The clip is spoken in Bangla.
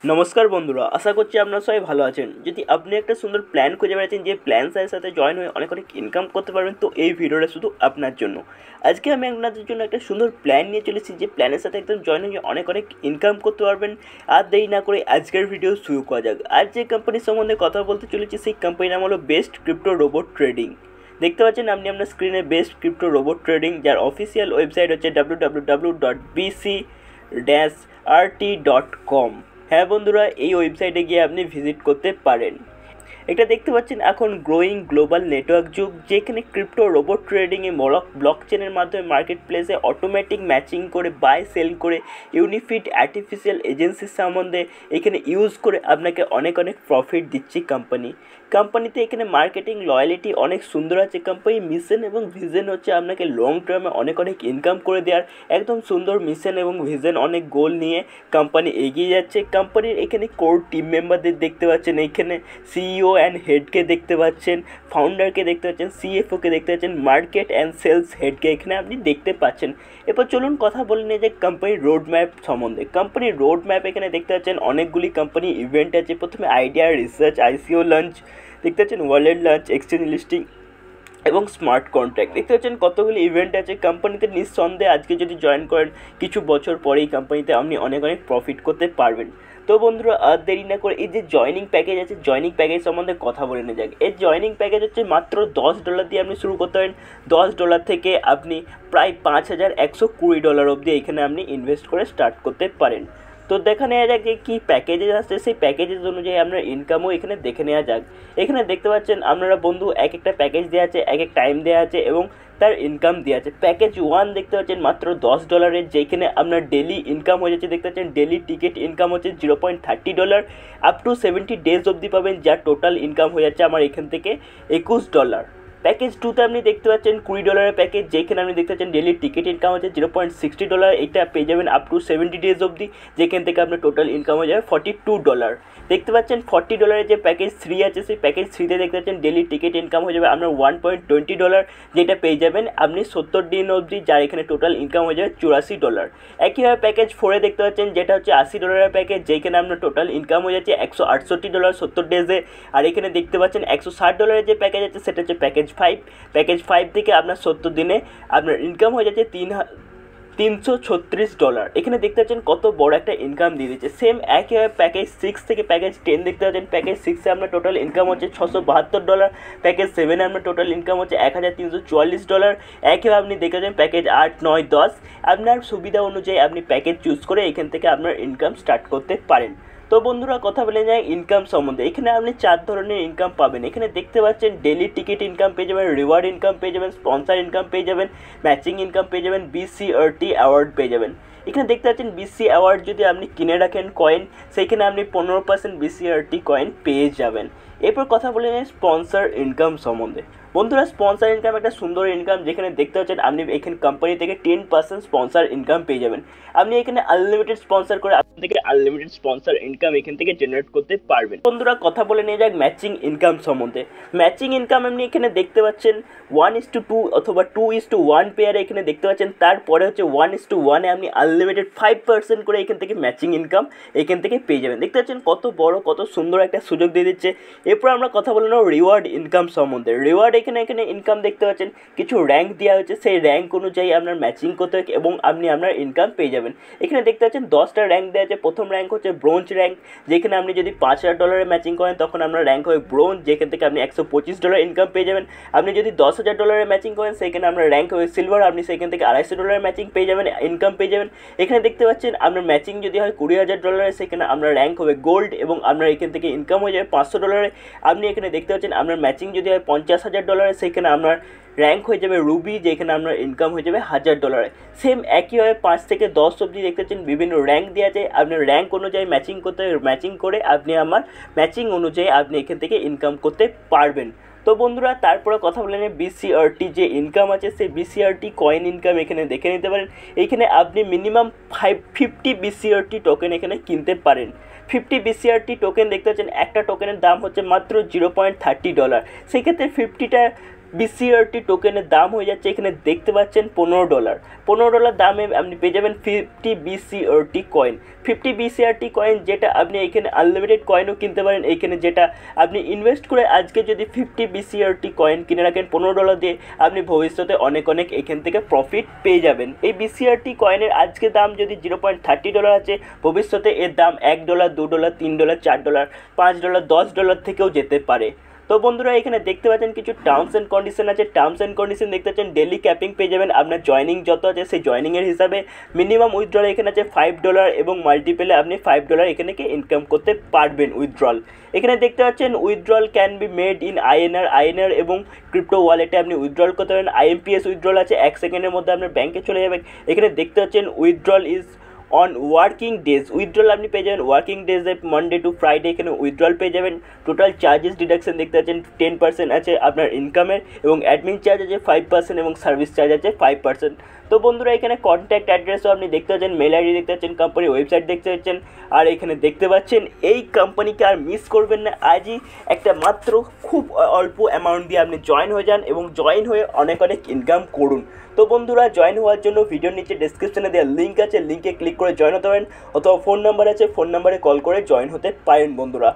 নমস্কার বন্ধুরা, আশা করছি আপনারা সবাই ভালো আছেন। যদি আপনি একটা সুন্দর প্ল্যান খুঁজে বেড়াচ্ছেন যে প্ল্যানের সাথে জয়েন হয়ে অনেক ইনকাম করতে পারবেন, তো এই ভিডিওটা শুধু আপনার জন্য। আজকে আমি আপনাদের জন্য একটা সুন্দর প্ল্যান নিয়ে চলেছি যে প্ল্যানের সাথে একদম জয়েন হয়ে অনেক ইনকাম করতে পারবেন। আর দেরি না করে আজকের ভিডিও শুরু করা যাক। আজ যে কোম্পানির সম্বন্ধে কথা বলতে চলেছি সেই কোম্পানির নাম হলো বেস্ট ক্রিপ্টো রোবট ট্রেডিং। দেখতে পাচ্ছেন আপনি আপনার স্ক্রিনে বেস্ট ক্রিপ্টো রোবট ট্রেডিং, যার অফিসিয়াল ওয়েবসাইট হচ্ছে www.bcrt.com। হ্যাঁ বন্ধুরা, এই ওয়েবসাইটে গিয়ে আপনি ভিজিট করতে পারেন। এটা দেখতে পাচ্ছেন এখন গ্রোয়িং গ্লোবাল নেটওয়ার্ক যুগ, যেখানে ক্রিপ্টো রোবট ট্রেডিংয়ে ব্লক চেনের মাধ্যমে মার্কেট প্লেসে অটোমেটিক ম্যাচিং করে বাই সেল করে ইউনিফিড আর্টিফিশিয়াল এজেন্সির সম্বন্ধে এখানে ইউজ করে আপনাকে অনেক প্রফিট দিচ্ছে কোম্পানিতে। এখানে মার্কেটিং লয়ালিটি অনেক সুন্দর আছে। কোম্পানি মিশন এবং ভিশন হচ্ছে আপনাকে লং টার্মে অনেক ইনকাম করে দেওয়ার একদম সুন্দর মিশন এবং ভিশন, অনেক গোল নিয়ে কোম্পানি এগিয়ে যাচ্ছে। কোম্পানির এখানে কোর টিম মেম্বারদের দেখতে পাচ্ছেন, এখানে সিইও অ্যান্ড হেডকে দেখতে পাচ্ছেন, ফাউন্ডারকে দেখতে পাচ্ছেন, সিএফওকে দেখতে পাচ্ছেন, মার্কেট অ্যান্ড সেলস হেডকে এখানে আপনি দেখতে পাচ্ছেন। এরপর চলুন কথা বলে নিয়ে যে কোম্পানির রোড ম্যাপ সম্বন্ধে। কোম্পানির রোড ম্যাপ এখানে দেখতে পাচ্ছেন অনেকগুলি কোম্পানি ইভেন্ট আছে। প্রথমে আইডিয়া রিসার্চ, আইসিও লঞ্চ দেখতে পাচ্ছেন, ওয়ালেট লঞ্চ, এক্সচেঞ্জ লিস্টিং এবং স্মার্ট কন্ট্রাক্ট দেখতে পাচ্ছেন। কতগুলি ইভেন্ট আছে কোম্পানিতে। নিঃসন্দেহে আজকে যদি জয়েন করেন, কিছু বছর পরেই কোম্পানিতে আপনি অনেক প্রফিট করতে পারবেন। তো বন্ধুরা, আর দেরি না করে এই যে জয়নিং প্যাকেজ আছে, জয়নিং প্যাকেজ সম্বন্ধে কথা বলে নিয়ে যাক। এই জয়নিং প্যাকেজ হচ্ছে মাত্র $10 দিয়ে আপনি শুরু করতে পারেন। $10 থেকে আপনি প্রায় $5120 অবধি এখানে আপনি ইনভেস্ট করে স্টার্ট করতে পারেন। তো দেখে নেওয়া যাক যে কী প্যাকেজেস আসছে, সেই প্যাকেজেস অনুযায়ী আপনার ইনকামও এখানে দেখে নেওয়া যাক। এখানে দেখতে পাচ্ছেন আপনারা বন্ধু এক একটা প্যাকেজ দেওয়া আছে, এক টাইম দেওয়া আছে এবং তার ইনকাম দেওয়া আছে। প্যাকেজ 1 দেখতে পাচ্ছেন মাত্র $10, যেখানে আপনার ডেলি ইনকাম হয়ে যাচ্ছে। দেখতে পাচ্ছেন ডেলি টিকিট ইনকাম হচ্ছে $0.30, আপ টু 70 ডেজ অবধি পাবেন, যার টোটাল ইনকাম হয়ে যাচ্ছে আমার এখান থেকে $21। প্যাকেজ 2তে আপনি দেখতে পাচ্ছেন $20 প্যাকেজ, যেখানে আপনি দেখতে পাচ্ছেন ডেলি টিকিট ইনকাম হচ্ছে $0.60। এটা পেয়ে যাবেন আপ টু 70 ডেজ অবধি, যেখান থেকে আপনার টোটাল ইনকাম হয়ে যাবে $42। দেখতে পাচ্ছেন $40 যে প্যাকেজ 3 আছে, সেই প্যাকেজ 3তে দেখতে পাচ্ছেন ডেলি টিকিট ইনকাম হয়ে যাবে আপনার $1.20, যেটা পেয়ে যাবেন আপনি 70 দিন অবধি, যার এখানে টোটাল ইনকাম হয়ে যাবে $84। একইভাবে প্যাকেজ 4এ দেখতে পাচ্ছেন যেটা হচ্ছে $80 প্যাকেজ, যেখানে আপনার টোটাল ইনকাম হয়ে যাচ্ছে $168 70 ডেজে। আর এখানে দেখতে পাচ্ছেন $160 যে প্যাকেজ আছে, সেটা হচ্ছে প্যাকেজ 5। প্যাকেজ 5 থেকে আপনার 70 দিনে আপনার ইনকাম হয়ে যাচ্ছে $336। এখানে দেখতে পাচ্ছেন কত বড় একটা ইনকাম দিয়ে দিচ্ছে। সেম একইভাবে প্যাকেজ 6 থেকে প্যাকেজ 10 দেখতে পাচ্ছেন। প্যাকেজ 6এ আপনার টোটাল ইনকাম হচ্ছে $672। প্যাকেজ 7এ আপনার টোটাল ইনকাম হচ্ছে $1344। একইভাবে আপনি দেখতে পাচ্ছেন প্যাকেজ 8, 9, 10 আপনার সুবিধা অনুযায়ী আপনি প্যাকেজ চুজ করে এখান থেকে আপনার ইনকাম স্টার্ট করতে পারেন। তো বন্ধুরা, কথা বলে যায় ইনকাম সম্বন্ধে। এখানে আপনি 4 ধরনের ইনকাম পাবেন। এখানে দেখতে পাচ্ছেন ডেলি টিকিট ইনকাম পেয়ে যাবেন, রিওয়ার্ড ইনকাম পেয়ে যাবেন, স্পন্সর ইনকাম পেয়ে যাবেন, ম্যাচিং ইনকাম পেয়ে যাবেন, BCRT অ্যাওয়ার্ড পেয়ে যাবেন। এখানে দেখতে পাচ্ছেন BC অ্যাওয়ার্ড যদি আপনি কিনে রাখেন কয়েন, সেইখানে আপনি 15% BCRT কয়েন পেয়ে যাবেন। এরপর কথা বলে যায় স্পন্সর ইনকাম সম্বন্ধে। বন্ধুরা, স্পন্সর ইনকাম একটা সুন্দর ইনকাম, যেখানে দেখতে পাচ্ছেন আপনি এখানে কোম্পানি থেকে 10% স্পন্সর ইনকাম পেয়ে যাবেন। আপনি এখানে আনলিমিটেড স্পন্সর করে আপনি থেকে আনলিমিটেড স্পন্সর ইনকাম এখান থেকে জেনারেট করতে পারবেন। বন্ধুরা, কথা বলে নিয়ে যাক ম্যাচিং ইনকাম সম্বন্ধে। ম্যাচিং ইনকাম আপনি এখানে দেখতে পাচ্ছেন 1:2 অথবা 2:1 পেয়ারে এখানে দেখতে পাচ্ছেন। তারপরে হচ্ছে 1:1-এ আপনি আনলিমিটেড 5% করে এখান থেকে ম্যাচিং ইনকাম এখান থেকে পেয়ে যাবেন। দেখতে পাচ্ছেন কত বড়, কত সুন্দর একটা সুযোগ দিয়ে দিচ্ছে। এরপর আমরা কথা বলে নেব রিওয়ার্ড ইনকাম সম্বন্ধে। রিওয়ার্ড এখানে ইনকাম দেখতে পাচ্ছেন কিছু র্যাঙ্ক দেওয়া হয়েছে, সেই র্যাঙ্ক অনুযায়ী আপনার ম্যাচিং করতে হবে এবং আপনি আপনার ইনকাম পেয়ে যাবেন। এখানে দেখতে পাচ্ছেন 10টা র্যাঙ্ক দেওয়া আছে। প্রথম র্যাঙ্ক হচ্ছে ব্রোঞ্জ র্যাঙ্ক, যেখানে আপনি যদি $5000 ম্যাচিং করেন তখন আপনার র্যাঙ্ক হবে ব্রোঞ্জ, যেখান থেকে আপনি $125 ইনকাম পেয়ে যাবেন। আপনি যদি $10,000 ম্যাচিং করেন সেখানে আপনার র্যাঙ্ক হবে সিলভার, আপনি সেখান থেকে $250 ম্যাচিং পেয়ে যাবেন, ইনকাম পেয়ে যাবেন। এখানে দেখতে পাচ্ছেন আপনার ম্যাচিং যদি হয় $20,000, সেখানে আপনার র্যাঙ্ক হবে গোল্ড এবং আপনার এখান থেকে ইনকাম হয়ে যাবে $500। আপনি এখানে দেখতে পাচ্ছেন আপনার ম্যাচিং যদি হয় $50,000, সেখানে আপনার র্যাঙ্ক হয়ে যাবে রুবি, যেখানে আপনার ইনকাম হয়ে যাবে $1000। সেম একইভাবে 5 থেকে 10 অবধি দেখতে পাচ্ছেন বিভিন্ন র্যাঙ্ক দেওয়া আছে। আপনার র্যাঙ্ক অনুযায়ী ম্যাচিং করতে হবে, ম্যাচিং করে আপনি আমার ম্যাচিং অনুযায়ী আপনি এখান থেকে ইনকাম করতে পারবেন। তো বন্ধুরা, তারপরে কথা বলে নিয়ে BCRT যে ইনকাম আছে, সেই BCRT কয়েন ইনকাম এখানে দেখে নিতে পারেন। এইখানে আপনি মিনিমাম 50 BCRT টোকেন এখানে কিনতে পারেন। 50 BCRT টোকেন দেখতে পাচ্ছেন, একটা টোকেনের দাম হচ্ছে মাত্র $0.30। সেক্ষেত্রে 50টা BCRT টোকেনের দাম হয়ে যাচ্ছে এখানে দেখতে পাচ্ছেন $15। $15 দামে আপনি পেয়ে যাবেন 50 BCRT কয়েন। 50 BCRT কয়েন যেটা আপনি এখানে আনলিমিটেড কয়েনও কিনতে পারেন। এইখানে যেটা আপনি ইনভেস্ট করে আজকে যদি 50 BCRT কয়েন কিনে রাখেন $15 দিয়ে, আপনি ভবিষ্যতে অনেক এখান থেকে প্রফিট পেয়ে যাবেন। এই BCRT কয়েনের আজকে দাম যদি $0.30 আছে, ভবিষ্যতে এর দাম $1, $2, $3, $4, $5, $10 থেকেও যেতে পারে। তো বন্ধুরা এখানে দেখতে পাচ্ছেন কিছু টার্মস অ্যান্ড কন্ডিশন আছে। টার্মস অ্যান্ড কন্ডিশন দেখতে পাচ্ছেন ডেলি ক্যাপিং পেয়ে যাবেন। আপনার জয়নিং যত আছে সেই জয়নিংয়ের হিসাবে মিনিমাম উইথড্রল এখানে আছে $5 এবং মাল্টিপেলে আপনি $5 এখানে ইনকাম করতে পারবেন উইথড্রল। এখানে দেখতে পাচ্ছেন withdrawal can be made in INR এবং ক্রিপ্টো ওয়ালেটে আপনি উইথড্রল করতে পারেন। IMPS উইথড্রল আছে, 1 সেকেন্ডের মধ্যে আপনার ব্যাংকে চলে যাবে। এখানে দেখতে পাচ্ছেন withdrawal is on working days. Withdrawal আপনি পেয়ে যাবেন ওয়ার্কিং ডেজে, মানডে টু ফ্রাইডে এখানে উইথড্রল পেয়ে যাবেন। টোটাল চার্জেস ডিডাকশন দেখতে পাচ্ছেন 10% আছে আপনার ইনকামের, এবং অ্যাডমিন চার্জ আছে 5% এবং সার্ভিস চার্জ আছে 5%। তো বন্ধুরা এখানে কন্ট্যাক্ট অ্যাড্রেসও আপনি দেখতে পাচ্ছেন, মেল আইডি দেখতে পাচ্ছেন, কোম্পানি ওয়েবসাইট দেখতে পাচ্ছেন। আর এখানে দেখতে পাচ্ছেন এই কোম্পানিকে আর মিস করবেন না। আজই একটা মাত্র খুব অল্প অ্যামাউন্ট দিয়ে আপনি জয়েন হয়ে যান এবং জয়েন হয়ে অনেক ইনকাম করুন। তো বন্ধুরা জয়েন হওয়ার জন্য ভিডিওর নিচে ডেসক্রিপশনে দেওয়া লিঙ্ক আছে, লিঙ্কে ক্লিক করে জয়েন হতে পারেন, অথবা ফোন নাম্বার আছে, ফোন নাম্বারে কল করে জয়েন হতে পারেন বন্ধুরা।